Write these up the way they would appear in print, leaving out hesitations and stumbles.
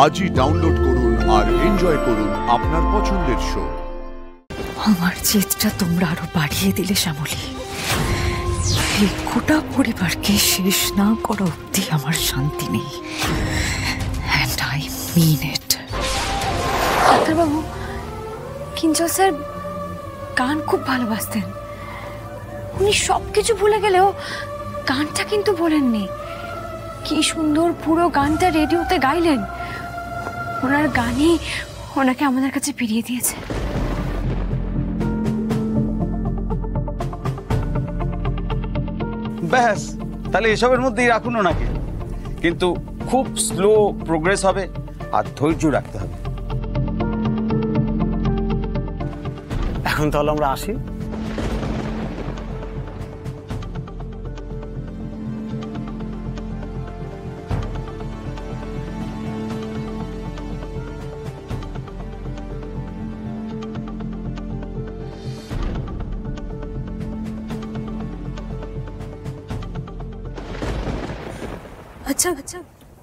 আজই ডাউনলোড করুন আর এনজয় করুন আপনার পছন্দের শো। আমার জেদটা তোমরা আরো বাড়িয়ে দিলে শ্যামলী। এই গোটা পরিবারকে শেষ না করা অব্দি আমার শান্তি নেই। And I mean it. ডাক্তারবাবু, কিঞ্জল স্যার গান খুব ভালোবাসতেন। উনি সবকিছু ভুলে গেলেও গানটা কিন্তু বলেননি। কি সুন্দর পুরো গানটা রেডিওতে গাইলেন। ওনার গানই ওনাকে আমাদের কাছে ফিরিয়ে দিয়েছে। ব্যাস, তাহলে এসবের মধ্যেই রাখুন ওনাকে, কিন্তু খুব স্লো প্রোগ্রেস হবে আর ধৈর্য রাখতে হবে। এখন তাহলে আমরা আসি। আচ্ছা আচ্ছা,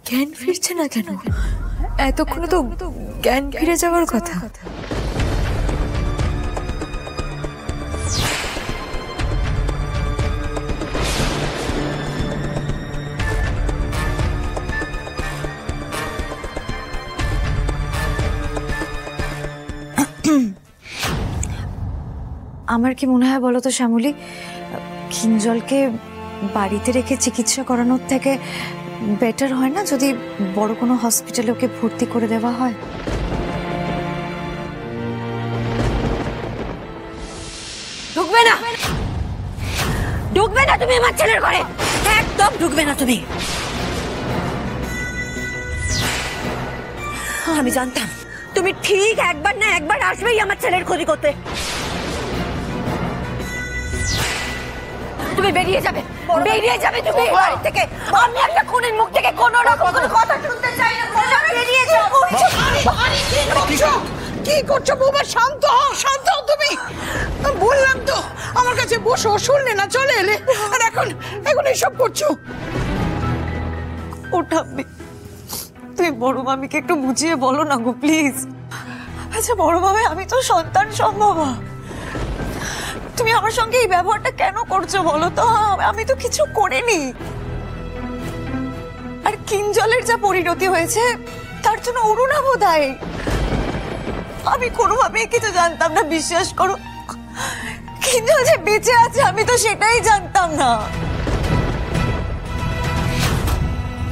জ্ঞান ফিরছে না কেন? এতক্ষণে তো জ্ঞান ফিরে যাওয়ার কথা। আমার কি মনে হয় বলো তো শ্যামলী, কিঞ্জলকে বাড়িতে রেখে চিকিৎসা করানোর থেকে বেটার হয় না যদি বড় কোনো হসপিটালে ওকে ভর্তি করে দেওয়া হয়? ঢুকবে না, ঢুকবে না তুমি আমার ছেলের ঘরে, একদম ঢুকবে না তুমি। আমি জানতাম তুমি ঠিক একবার না একবার আসবেই আমার ছেলের ক্ষতি করতে। তুমি বেরিয়ে যাবে, বেরিয়ে যাবে তুমি বাড়ি থেকে। আমি একটা খুনির মুখ থেকে কোনো রকম কোনো কথা শুনতে চাই না। বেরিয়ে যাও। কি করছো বৌমা? শান্ত হও, শান্ত হও তুমি। বললাম তো আমার কাছে বসো, শুনলে না, চলে এলে, আর এখন এইসব করছো। ওঠাবি, তুমি বড় মামিকে একটু বুঝিয়ে বলো না গো প্লিজ। আচ্ছা বড় মামি, আমি তো সন্তান সম্ভবা, তুমি আমার সঙ্গে এই ব্যবহারটা কেন করছো বলো তো? আমি তো কিছু করিনি। আর কিঞ্জলের যা পরিণতি হয়েছে তার জন্য অরুণা বোধহয়। আমি কোনোভাবেই কিছু জানতাম না, বিশ্বাস করো। কিঞ্জল যে বেঁচে আছে আমি তো সেটাই জানতাম না।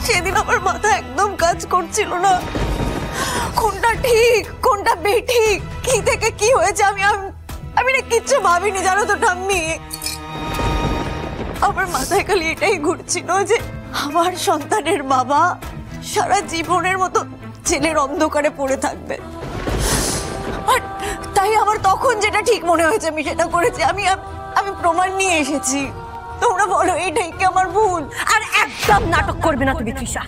সেদিন আমার মাথা একদম কাজ করছিল না, কোনটা ঠিক কোনটা বেঠিক, কি থেকে কি হয়েছে আমি না কিচ্ছু ভাবিনি, জানো তো ঠাম্মি। আমার মাথায় খালি এটাই ঘুরছিল যে আমার সন্তানের বাবা সারা জীবনের মতো ছেলের অন্ধকারে পড়ে থাকবে। আর তাই আমার তখন যেটা ঠিক মনে হয়েছে আমি সেটা করেছি। আমি প্রমাণ নিয়ে এসেছি। তোমরা বলো এটাই কি আমার ভুল? আর একদম নাটক করবে না তুমি তৃষা।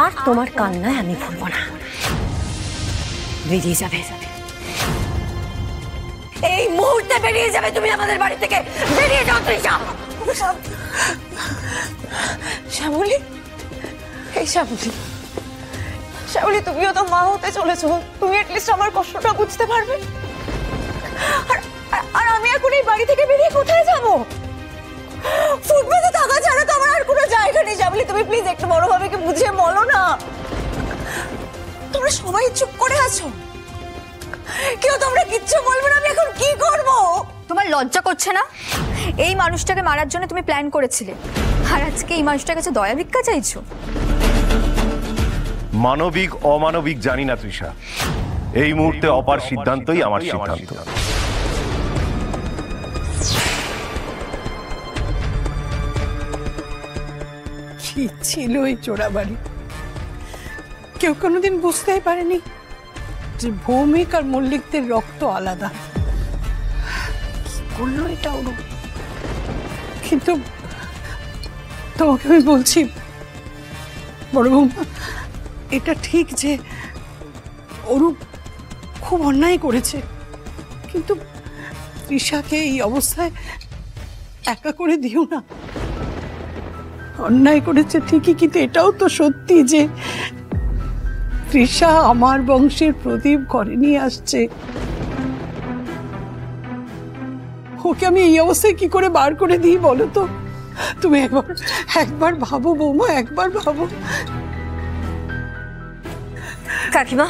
আর তোমার কান্নায় আমি ভুলবো না। বেরিয়ে যাবে, এই মুহূর্তে বেরিয়ে যাবে তুমি আমাদের বাড়ি থেকে। বেরিয়ে যাও তৃষা। শ্যামলী, এই শ্যামলী, শ্যামলী তুমিও তো মা হতে চলেছো, তুমি অ্যাটলিস্ট আমার কষ্টটা বুঝতে পারবে। আর আমি এখন এই বাড়ি থেকে বেরিয়ে কোথায় যাবো? ফুটপাতে থাকা ছাড়া তো আমার আর কোনো জায়গা নেই। শ্যামলী তুমি প্লিজ একটু বড় ভাবে বুঝিয়ে বলো না। তোমরা সবাই চুপ করে আছো, কেউ তোমরা কিচ্ছু বলবে না। আমি এখন কি করব? তোমার লজ্জা করছে না? এই মানুষটাকে মারার জন্য তুমি প্ল্যান করেছিলে, আর আজকে এই মানুষটার কাছে দয়া ভিক্ষা চাইছো। মানবিক অমানবিক জানি না তৃষা, এই মুহূর্তে অপার সিদ্ধান্তই আমার সিদ্ধান্ত। কি ছিল এই চোরাবাড়ি? কেউ কোনোদিন বুঝতেই পারেনি যে ভৌমিক আর মল্লিকদের রক্ত আলাদা। কি করলো এটা ওর? কিন্তু তোমাকে আমি বলছি বড় বৌমা, এটা ঠিক যে অরূপ খুব অন্যায় করেছে, কিন্তু তৃষাকে এই অবস্থায় একা করে দিও না। অন্যায় করেছে ঠিকই, কিন্তু এটাও তো সত্যি যে তৃষা আমার বংশের প্রদীপ ঘরে নিয়ে আসছে। ওকে আমি এই অবস্থায় কি করে বার করে দিই বলো তো? তুমি একবার ভাবো বৌমা, একবার ভাবো। কাকিমা,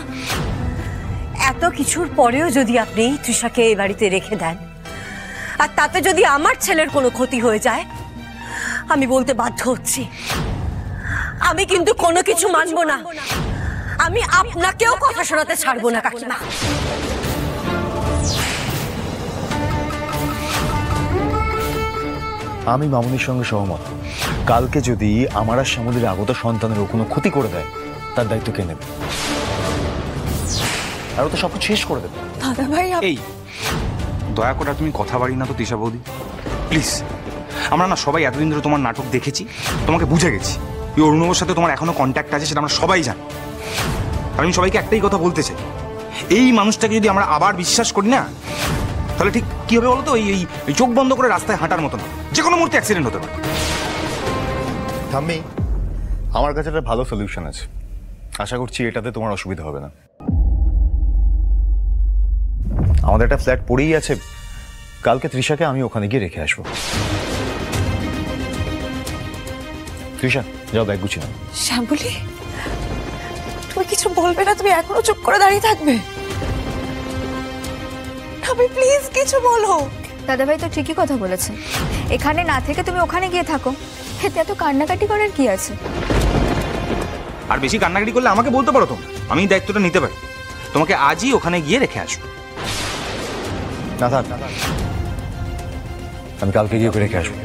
এত কিছুর পরেও যদি আপনি তৃষাকে এই বাড়িতে রেখে দেন, আর তাতে যদি আমার ছেলের কোনো ক্ষতি হয়ে যায়, আমি বলতে বাধ্য হচ্ছি, আমি কিন্তু কোনো কিছু মানবো না। আমি আপনাকেও কথা শোনাতে ছাড়বো না কাকিমা। আমি মামুনির সঙ্গে সহমত। কালকে যদি আমার আর শ্যামলীর আগত সন্তানের কোনো ক্ষতি করে দেয়, তার দায়িত্ব কে নেবে? আর ও তো সবকিছু শেষ করে দেবে। দাদা ভাই, এই দয়া করে তুমি কথা বাড়ি না তো তৃষা বৌদি, প্লিজ। আমরা না সবাই এতদিন ধরে তোমার নাটক দেখেছি, তোমাকে বুঝে গেছি। এই অরুণবের সাথে তোমার এখনো কন্ট্যাক্ট আছে, সেটা আমরা সবাই জানি। আর আমি সবাইকে একটাই কথা বলতে চাই, এই মানুষটাকে যদি আমরা আবার বিশ্বাস করি না, তাহলে ঠিক কি হবে বলো তো? এই চোখ বন্ধ করে রাস্তায় হাঁটার মতো না, যে কোনো মুহূর্তে অ্যাক্সিডেন্ট হতে পারে। ঠাম্মি, আমার কাছে একটা ভালো সলিউশন আছে। আশা করছি এটাতে তোমার অসুবিধা হবে না। আমাদের একটা ফ্ল্যাট পড়েই আছে, কালকে তৃষাকে আমি ওখানে গিয়ে রেখে আসবো। তৃষা, যাও ব্যাগ গুছিয়ে নাও। শ্যামলী, তুমি কিছু বলবে না? তুমি এখনো চুপ করে দাঁড়িয়ে থাকবে? আমি প্লিজ কিছু বলো। দাদাভাই তো ঠিকই কথা বলেছে, এখানে না থেকে তুমি ওখানে গিয়ে থাকো। এতে এত কান্নাকাটি করার কি আছে? আর বেশি কান্নাকাটি করলে আমাকে বলতে পারো, তোমরা আমি এই দায়িত্বটা নিতে পারি। তোমাকে আজই ওখানে গিয়ে রেখে আসবো। না থাক, আমি কালকে গিয়ে ওকে রেখে আসবো।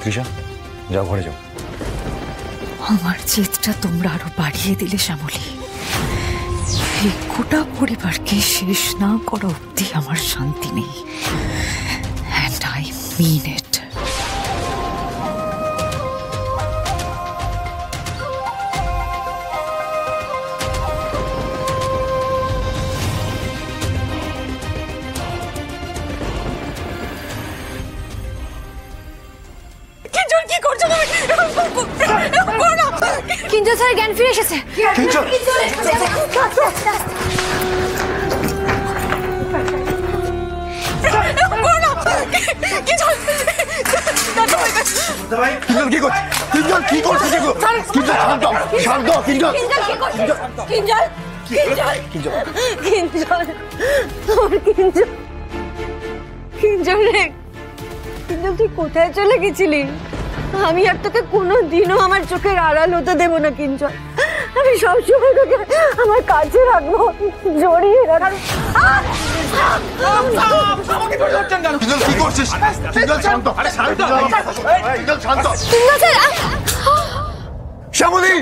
তৃষা, যাও ঘরে যাও। আমার জেদটা তোমরা আরো বাড়িয়ে দিলে শ্যামলী। এই গোটা পরিবারকে শেষ না করা অবধি আমার শান্তি নেই, and I mean it. কি করছো তুমি? কিঞ্জল স্যার জ্ঞান ফিরে এসেছে। তুই কোথায় চলে গেছিলি? আমি আর তোকে কোনোদিনও আমার চোখের আড়াল হতে দেবো না কিঞ্জল। আমি সবসময় তোকে আমার কাছে রাখবো, জড়িয়ে রাখবো। কি করছিস? শান্ত। কিঞ্জল স্যার, শ্যামলী,